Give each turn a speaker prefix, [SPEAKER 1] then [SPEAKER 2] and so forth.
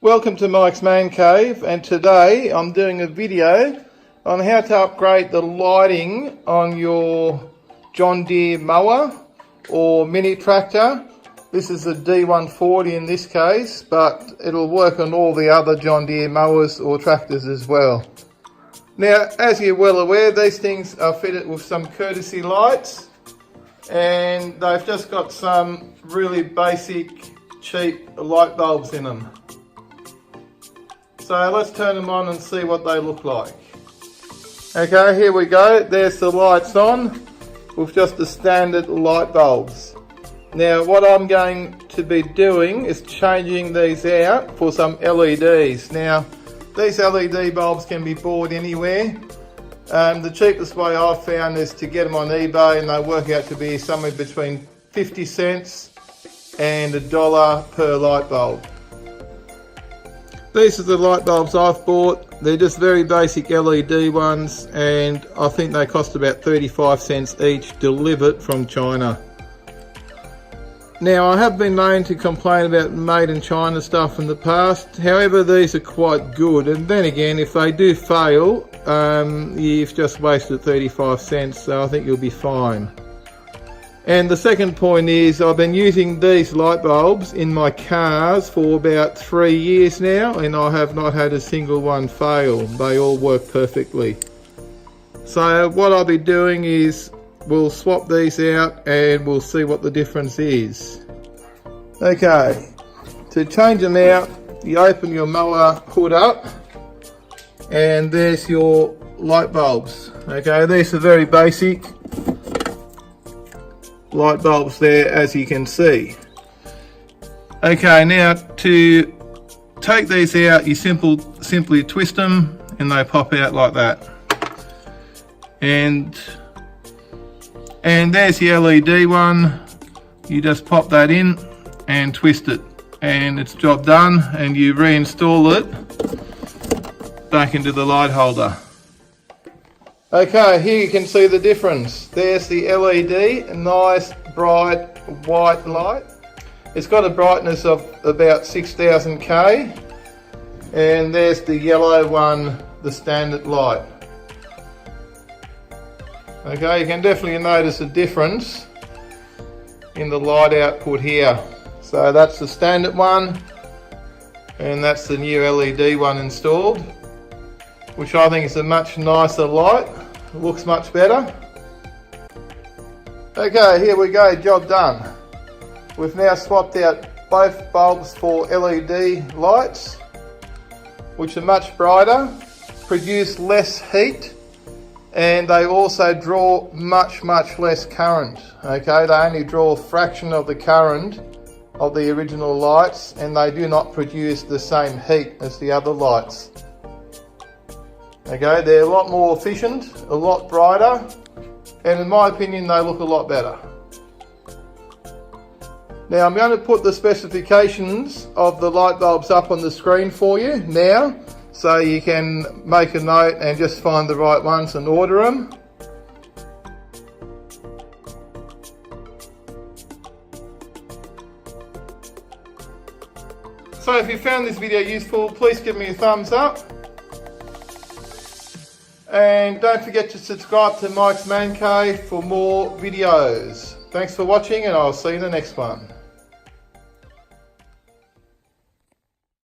[SPEAKER 1] Welcome to Mike's Man Cave, and today I'm doing a video on how to upgrade the lighting on your John Deere mower or mini tractor. This is a D140 in this case, but it'll work on all the other John Deere mowers or tractors as well. Now, as you're well aware, these things are fitted with some courtesy lights, and they've just got some really basic, cheap light bulbs in them. So let's turn them on and see what they look like. Okay, here we go. There's the lights on with just the standard light bulbs. Now what I'm going to be doing is changing these out for some LEDs. Now these LED bulbs can be bought anywhere. The cheapest way I've found is to get them on eBay, and they work out to be somewhere between 50 cents and $1 per light bulb. These are the light bulbs I've bought. They're just very basic LED ones, and I think they cost about 35 cents each, delivered from China. Now, I have been known to complain about made in China stuff in the past. However, these are quite good, and then again, if they do fail, you've just wasted 35 cents, so I think you'll be fine. And the second point is, I've been using these light bulbs in my cars for about 3 years now, and I have not had a single one fail. They all work perfectly. So what I'll be doing is, we'll swap these out and we'll see what the difference is. Okay, to change them out, you open your mower hood up, and there's your light bulbs. Okay, these are very basic light bulbs there, as you can see. Okay, now to take these out, you simply twist them and they pop out like that. And there's the LED one. You just pop that in and twist it, and it's job done, and you reinstall it back into the light holder. Okay, here you can see the difference. There's the LED, a nice bright white light. It's got a brightness of about 6000 K, and there's the yellow one, the standard light. Okay, you can definitely notice a difference in the light output here. So that's the standard one, and that's the new LED one installed, which I think is a much nicer light. It looks much better. Okay, here we go, job done. We've now swapped out both bulbs for LED lights, which are much brighter, produce less heat, and they also draw much less current. Okay, they only draw a fraction of the current of the original lights, and they do not produce the same heat as the other lights. Okay, they're a lot more efficient, a lot brighter, and in my opinion they look a lot better. Now I'm going to put the specifications of the light bulbs up on the screen for you now, so you can make a note and just find the right ones and order them. So if you found this video useful, please give me a thumbs up. And don't forget to subscribe to Mike's Man Cave for more videos. Thanks for watching, and I'll see you in the next one.